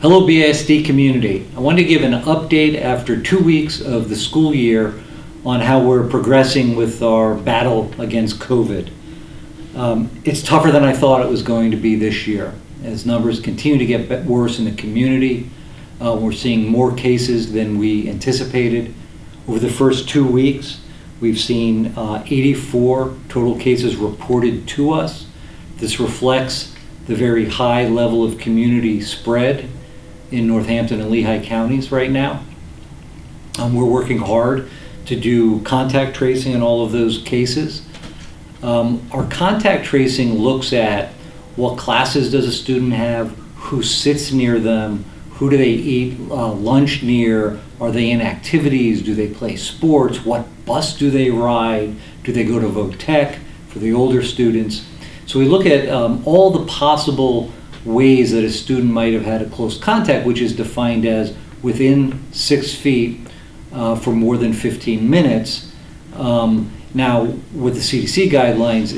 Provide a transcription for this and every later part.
Hello BISD community. I wanted to give an update after 2 weeks of the school year on how we're progressing with our battle against COVID. It's tougher than I thought it was going to be this year. As numbers continue to get worse in the community, we're seeing more cases than we anticipated. Over the first 2 weeks, we've seen 84 total cases reported to us. This reflects the very high level of community spread in Northampton and Lehigh counties right now. We're working hard to do contact tracing in all of those cases. Our contact tracing looks at what classes does a student have, who sits near them, who do they eat lunch near, are they in activities, do they play sports, what bus do they ride, do they go to VOTEC for the older students. So we look at all the possible ways that a student might have had a close contact, which is defined as within 6 feet for more than 15 minutes. Now, with the CDC guidelines,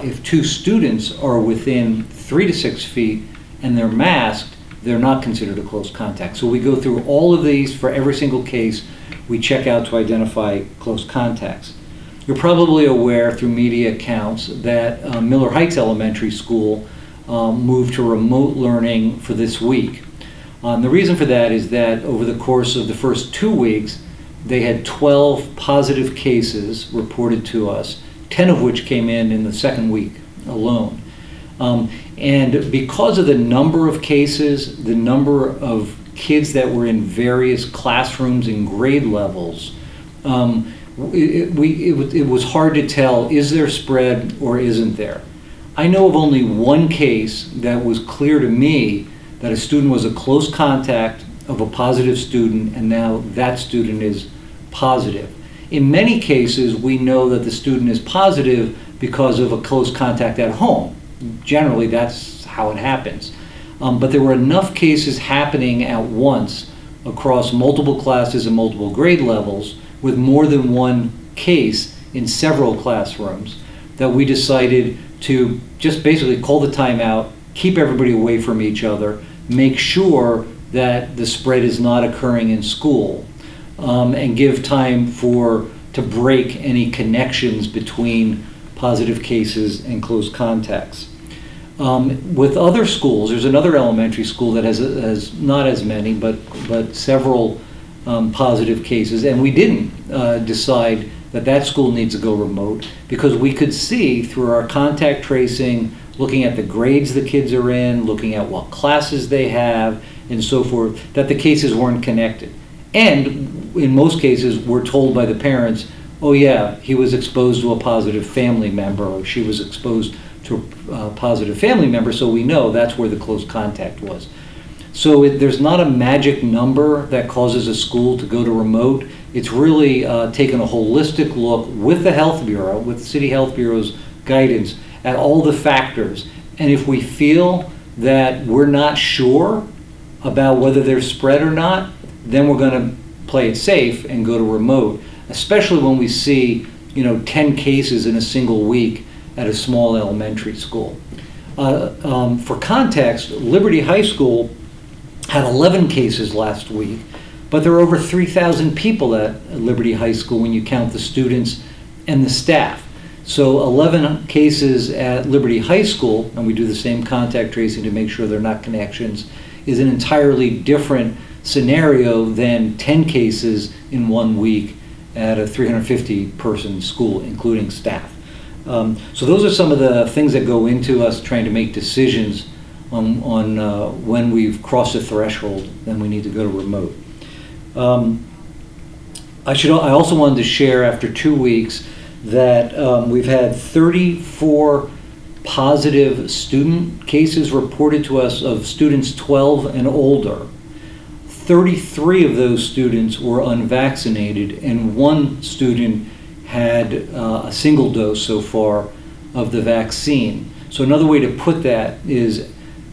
if two students are within 3 to 6 feet and they're masked, they're not considered a close contact. So we go through all of these for every single case. We check out to identify close contacts. You're probably aware through media accounts that Miller Heights Elementary School moved to remote learning for this week. The reason for that is that over the course of the first 2 weeks, they had 12 positive cases reported to us, 10 of which came in the second week alone. And because of the number of cases, the number of kids that were in various classrooms and grade levels, it was hard to tell, is there spread or isn't there? I know of only one case that was clear to me that a student was a close contact of a positive student, and now that student is positive. In many cases, we know that the student is positive because of a close contact at home. Generally, that's how it happens. But there were enough cases happening at once across multiple classes and multiple grade levels with more than one case in several classrooms that we decided to just basically call the timeout, keep everybody away from each other, make sure that the spread is not occurring in school, and give time to break any connections between positive cases and close contacts. With other schools, there's another elementary school that has not as many, but several positive cases, and we didn't decide that school needs to go remote because we could see through our contact tracing, looking at the grades the kids are in, looking at what classes they have, and so forth, that the cases weren't connected. And in most cases, we're told by the parents, oh yeah, he was exposed to a positive family member, or she was exposed to a positive family member, so we know that's where the close contact was. So there's not a magic number that causes a school to go to remote. It's really taken a holistic look with the Health Bureau, with the City Health Bureau's guidance, at all the factors. And if we feel that we're not sure about whether there's spread or not, then we're going to play it safe and go to remote, especially when we see 10 cases in a single week at a small elementary school. For context, Liberty High School had 11 cases last week, but there are over 3,000 people at Liberty High School when you count the students and the staff. So 11 cases at Liberty High School, and we do the same contact tracing to make sure they're not connections, is an entirely different scenario than 10 cases in 1 week at a 350-person school, including staff. So those are some of the things that go into us trying to make decisions on when we've crossed a threshold, then we need to go to remote. I also wanted to share after 2 weeks that we've had 34 positive student cases reported to us of students 12 and older. 33 of those students were unvaccinated, and one student had a single dose so far of the vaccine. So another way to put that is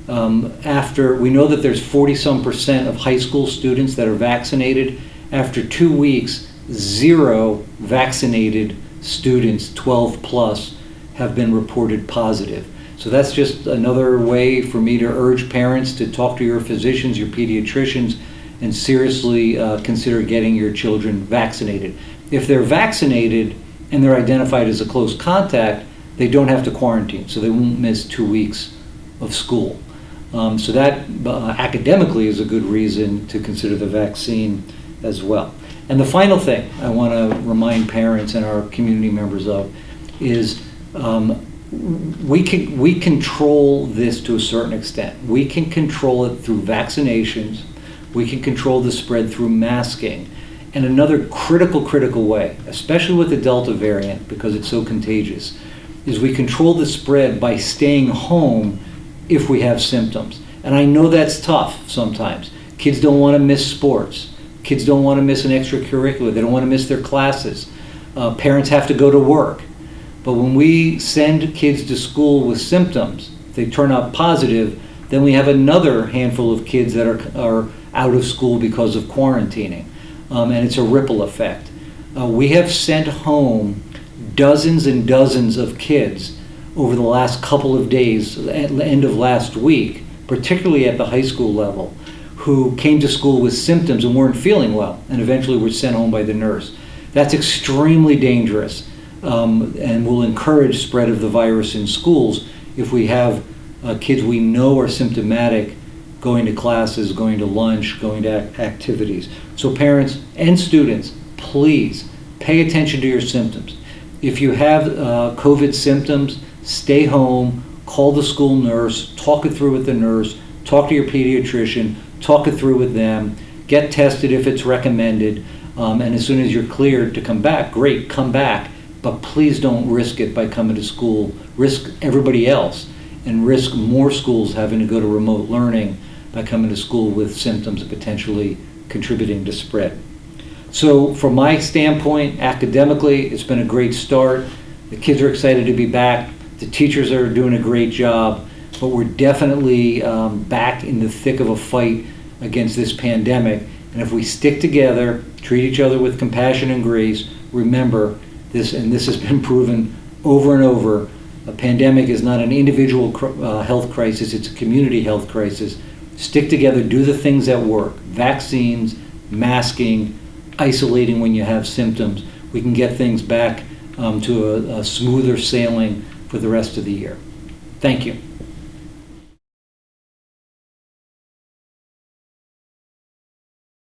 after we know that there's 40-some% of high school students that are vaccinated, after 2 weeks, 0 vaccinated students, 12 plus, have been reported positive. So that's just another way for me to urge parents to talk to your physicians, your pediatricians, and seriously consider getting your children vaccinated. If they're vaccinated and they're identified as a close contact, they don't have to quarantine, so they won't miss 2 weeks of school. So that academically is a good reason to consider the vaccine as well. And the final thing I want to remind parents and our community members of is we control this to a certain extent. We can control it through vaccinations. We can control the spread through masking. And another critical way, especially with the Delta variant, because it's so contagious, is we control the spread by staying home if we have symptoms. And I know that's tough sometimes. Kids don't want to miss sports. Kids don't want to miss an extracurricular. They don't want to miss their classes. Parents have to go to work. But when we send kids to school with symptoms, if they turn out positive, then we have another handful of kids that are out of school because of quarantining. And it's a ripple effect. We have sent home dozens and dozens of kids over the last couple of days, at the end of last week, particularly at the high school level, who came to school with symptoms and weren't feeling well, and eventually were sent home by the nurse. That's extremely dangerous, and will encourage spread of the virus in schools if we have kids we know are symptomatic going to classes, going to lunch, going to activities. So parents and students, please pay attention to your symptoms. If you have COVID symptoms, stay home, call the school nurse, talk it through with the nurse, talk to your pediatrician, talk it through with them, get tested if it's recommended, and as soon as you're cleared to come back, great, come back, but please don't risk it by coming to school, risk everybody else, and risk more schools having to go to remote learning by coming to school with symptoms and potentially contributing to spread. So from my standpoint, academically, it's been a great start. The kids are excited to be back. The teachers are doing a great job, but we're definitely back in the thick of a fight against this pandemic. And if we stick together, treat each other with compassion and grace, remember this, and this has been proven over and over, a pandemic is not an individual health crisis, it's a community health crisis. Stick together, do the things that work. Vaccines, masking, isolating when you have symptoms. We can get things back to a smoother sailing for the rest of the year. Thank you.